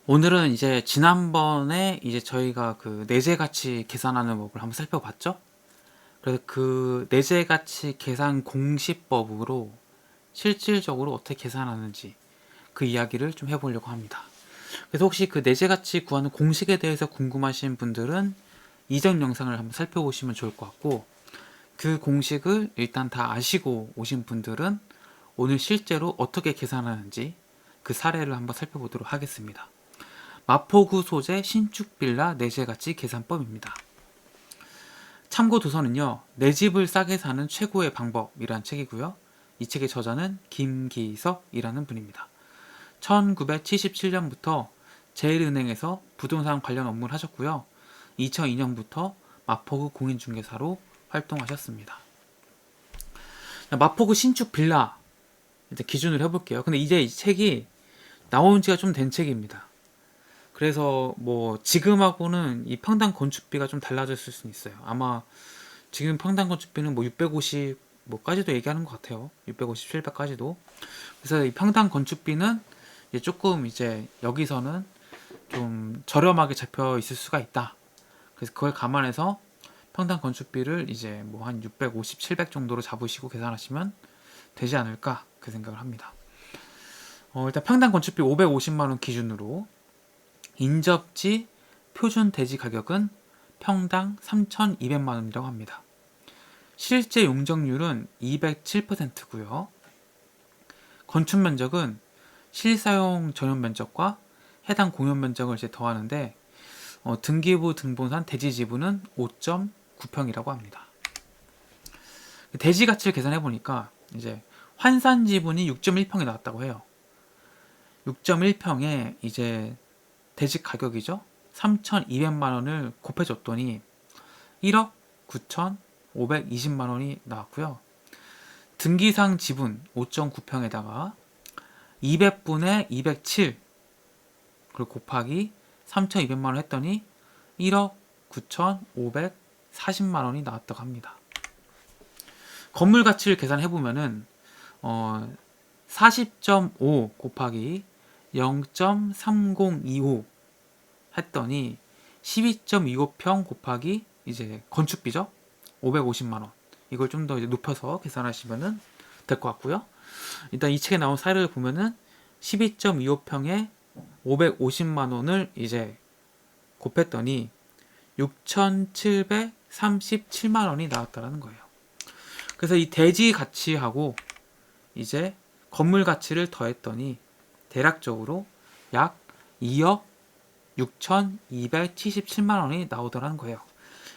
오늘은 이제 지난번에 이제 저희가 그 내재 가치 계산하는 법을 한번 살펴봤죠? 그래서 그 내재 가치 계산 공시법으로 실질적으로 어떻게 계산하는지 그 이야기를 좀 해보려고 합니다. 그래서 혹시 그 내재 가치 구하는 공식에 대해서 궁금하신 분들은 이전 영상을 한번 살펴보시면 좋을 것 같고, 그 공식을 일단 다 아시고 오신 분들은 오늘 실제로 어떻게 계산하는지 그 사례를 한번 살펴보도록 하겠습니다. 마포구 소재 신축 빌라 내재가치 계산법입니다. 참고 도서는요, 내 집을 싸게 사는 최고의 방법이란 책이고요. 이 책의 저자는 김기석이라는 분입니다. 1977년부터 제일은행에서 부동산 관련 업무를 하셨고요. 2002년부터 마포구 공인중개사로 활동하셨습니다. 마포구 신축 빌라 이제 기준으로 해볼게요. 근데 이제 이 책이 나온 지가 좀 된 책입니다. 그래서 뭐 지금하고는 이 평당 건축비가 좀 달라졌을 수는 있어요. 아마 지금 평당 건축비는 뭐 650 뭐까지도 얘기하는 것 같아요. 650, 700까지도. 그래서 이 평당 건축비는 이제 조금 이제 여기서는 좀 저렴하게 잡혀 있을 수가 있다. 그래서 그걸 감안해서 평당 건축비를 이제 뭐 한 650, 700 정도로 잡으시고 계산하시면 되지 않을까 그 생각을 합니다. 일단 평당 건축비 550만 원 기준으로 인접지 표준 대지 가격은 평당 3,200만 원이라고 합니다. 실제 용적률은 207%고요. 건축 면적은 실사용 전용 면적과 해당 공용 면적을 이제 더하는데 등기부 등본상 대지 지분은 5.9평이라고 합니다. 대지 가치를 계산해 보니까 이제 환산 지분이 6.1평이 나왔다고 해요. 6.1평에 이제 대지 가격이죠. 3,200만 원을 곱해줬더니 1억 9,520만 원이 나왔고요. 등기상 지분 5.9평에다가 200분의 207 그리고 곱하기 3,200만 원 했더니 1억 9,540만 원이 나왔다고 합니다. 건물 가치를 계산해 보면은 40.5 곱하기 0.3025 했더니 12.25평 곱하기 이제 건축비죠. 550만 원. 이걸 좀 더 높여서 계산하시면 될 것 같고요. 일단 이 책에 나온 사례를 보면은 12.25평에 550만 원을 이제 곱했더니 6,737만 원이 나왔다라는 거예요. 그래서 이 대지 가치하고 이제 건물 가치를 더했더니 대략적으로 약 2억 6,277만 원이 나오더라는 거예요.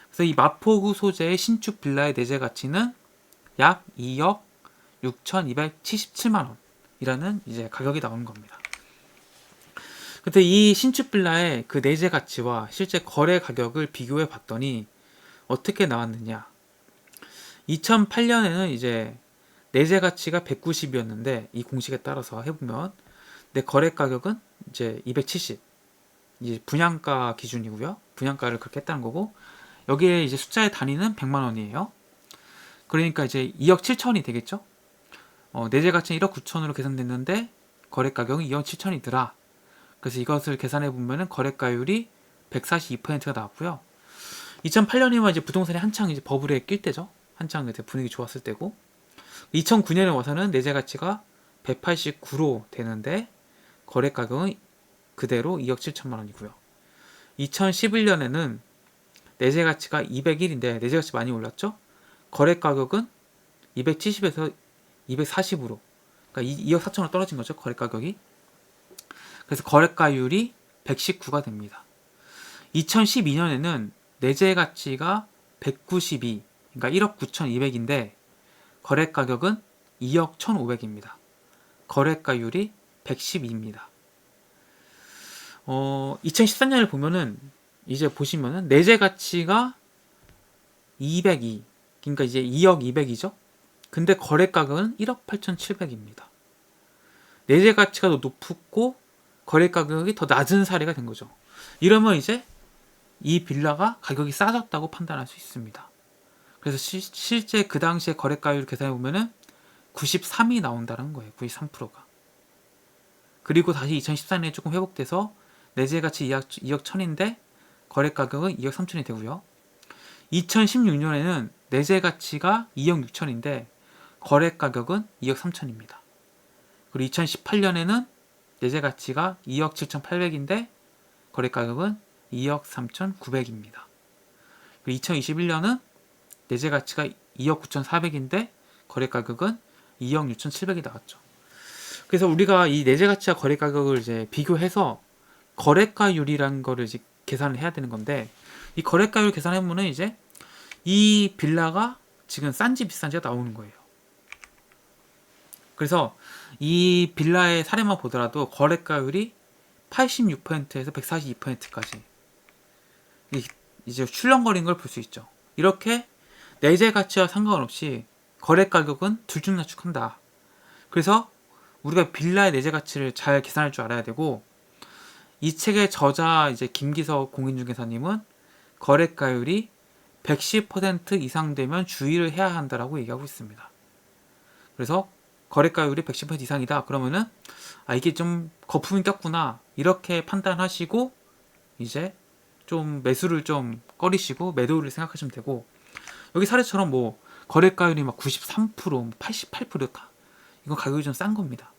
그래서 이 마포구 소재의 신축 빌라의 내재 가치는 약 2억 6,277만 원이라는 이제 가격이 나오는 겁니다. 근데 이 신축 빌라의 그 내재 가치와 실제 거래 가격을 비교해 봤더니 어떻게 나왔느냐? 2008년에는 이제 내재 가치가 190이었는데 이 공식에 따라서 해보면 내 거래 가격은 이제 270. 이제 분양가 기준이고요. 분양가를 그렇게 했다는 거고, 여기에 이제 숫자의 단위는 100만 원이에요. 그러니까 이제 2억 7천이 되겠죠. 내재 가치는 1억 9천으로 계산됐는데 거래 가격은 2억 7천이더라. 그래서 이것을 계산해 보면은 거래가율이 142%가 나왔고요. 2008년이면 이제 부동산이 한창 이제 버블에 낄 때죠. 한창 이제 분위기 좋았을 때고. 2009년에 와서는 내재 가치가 189로 되는데 거래 가격은 그대로 2억 7천만 원이고요. 2011년에는 내재 가치가 201인데 내재 가치 많이 올랐죠? 거래 가격은 270에서 240으로, 그러니까 2억 4천으로 떨어진 거죠. 거래 가격이. 그래서 거래가율이 119가 됩니다. 2012년에는 내재 가치가 192, 그러니까 1억 9,200인데 거래 가격은 2억 1,500입니다. 거래가율이 112입니다. 2013년을 보면은 이제 보시면은 내재 가치가 202, 그러니까 이제 2억 200이죠. 근데 거래 가격은 1억 8,700입니다. 내재 가치가 더 높고 거래 가격이 더 낮은 사례가 된 거죠. 이러면 이제 이 빌라가 가격이 싸졌다고 판단할 수 있습니다. 그래서 실제 그 당시에 거래가율 계산해 보면은 93이 나온다는 거예요. 93%가. 그리고 다시 2014년에 조금 회복돼서 내재 가치 2억 1천인데 거래 가격은 2억 3천이 되고요. 2016년에는 내재 가치가 2억 6천인데 거래 가격은 2억 3천입니다. 그리고 2018년에는 내재 가치가 2억 7,800인데 거래 가격은 2억 3,900입니다. 그리고 2021년은 내재 가치가 2억 9,400인데 거래 가격은 2억 6,700이 나왔죠. 그래서 우리가 이 내재 가치와 거래 가격을 이제 비교해서 거래가율이라는 거를 이제 계산을 해야 되는 건데, 이 거래가율 계산해 보면은 이제 이 빌라가 지금 싼지 비싼지가 나오는 거예요. 그래서 이 빌라의 사례만 보더라도 거래가율이 86%에서 142%까지 이제 출렁거린 걸 볼 수 있죠. 이렇게 내재 가치와 상관없이 거래 가격은 들쭉날쭉한다. 그래서 우리가 빌라의 내재 가치를 잘 계산할 줄 알아야 되고, 이 책의 저자 이제 김기석 공인중개사님은 거래가율이 110% 이상 되면 주의를 해야 한다라고 얘기하고 있습니다. 그래서 거래가율이 110% 이상이다. 그러면은 이게 좀 거품이 꼈구나 이렇게 판단하시고 이제 좀 매수를 좀 꺼리시고 매도를 생각하시면 되고, 여기 사례처럼 뭐 거래가율이 막 93%, 88%다. 이건 가격이 좀 싼 겁니다.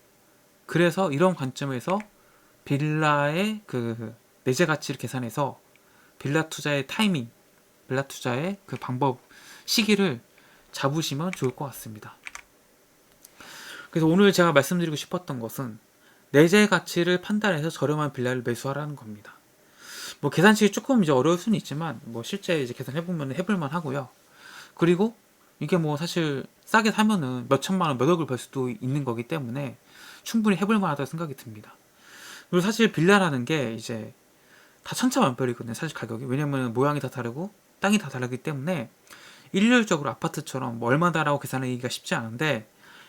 그래서 이런 관점에서 빌라의 그 내재 가치를 계산해서 빌라 투자의 타이밍, 빌라 투자의 그 방법, 시기를 잡으시면 좋을 것 같습니다. 그래서 오늘 제가 말씀드리고 싶었던 것은 내재 가치를 판단해서 저렴한 빌라를 매수하라는 겁니다. 뭐 계산식이 조금 이제 어려울 수는 있지만 뭐 실제 이제 계산해보면 해볼만 하고요. 그리고 이게 뭐 사실 싸게 사면은 몇 천만 원, 몇 억을 벌 수도 있는 거기 때문에 충분히 해볼만 하다고 생각이 듭니다. 그리고 사실 빌라라는 게 이제 다 천차만별이거든요. 사실 가격이. 왜냐면 모양이 다 다르고 땅이 다 다르기 때문에 일률적으로 아파트처럼 뭐 얼마다라고 계산하기가 쉽지 않은데,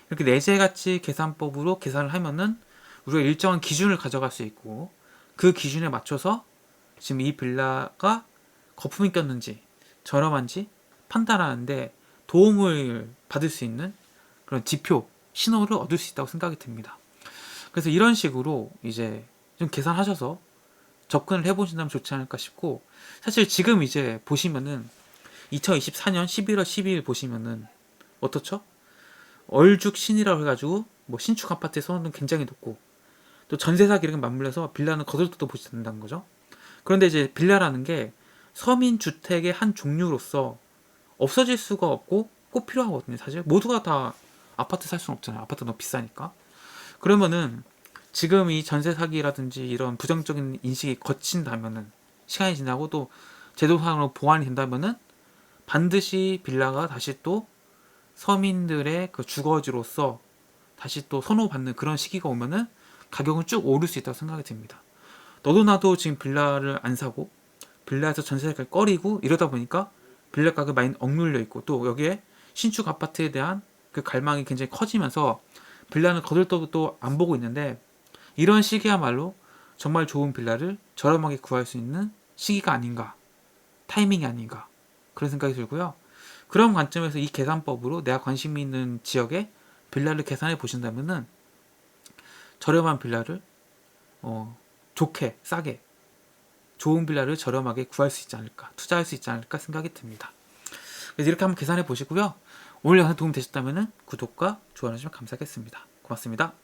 이렇게 내재 가치 계산법으로 계산을 하면은 우리가 일정한 기준을 가져갈 수 있고, 그 기준에 맞춰서 지금 이 빌라가 거품이 꼈는지 저렴한지 판단하는데 도움을 받을 수 있는 그런 지표, 신호를 얻을 수 있다고 생각이 듭니다. 그래서 이런 식으로 이제 좀 계산하셔서 접근을 해보신다면 좋지 않을까 싶고, 사실 지금 이제 보시면은 2024년 11월 12일 보시면은 어떻죠? 얼죽 신이라고 해가지고 뭐 신축 아파트의 선호도는 굉장히 높고, 또 전세 사기랑 맞물려서 빌라는 거들떠도 보지 않는다는 거죠. 그런데 이제 빌라라는 게 서민 주택의 한 종류로서 없어질 수가 없고 꼭 필요하거든요. 사실 모두가 다 아파트 살 수는 없잖아요. 아파트 너무 비싸니까. 그러면은 지금 이 전세 사기라든지 이런 부정적인 인식이 거친다면은, 시간이 지나고 또 제도상으로 보완이 된다면은 반드시 빌라가 다시 또 서민들의 그 주거지로서 다시 또 선호받는 그런 시기가 오면은 가격은 쭉 오를 수 있다고 생각이 듭니다. 너도 나도 지금 빌라를 안 사고 빌라에서 전세를 꺼리고 이러다 보니까 빌라 가격이 많이 억눌려 있고, 또 여기에 신축 아파트에 대한 그 갈망이 굉장히 커지면서 빌라는 거들떠도 또 안 보고 있는데, 이런 시기야말로 정말 좋은 빌라를 저렴하게 구할 수 있는 시기가 아닌가, 타이밍이 아닌가, 그런 생각이 들고요. 그런 관점에서 이 계산법으로 내가 관심 있는 지역에 빌라를 계산해 보신다면은 저렴한 빌라를 좋게, 싸게, 좋은 빌라를 저렴하게 구할 수 있지 않을까, 투자할 수 있지 않을까 생각이 듭니다. 그래서 이렇게 한번 계산해 보시고요. 오늘 영상 도움 되셨다면 구독과 좋아요 해주시면 감사하겠습니다. 고맙습니다.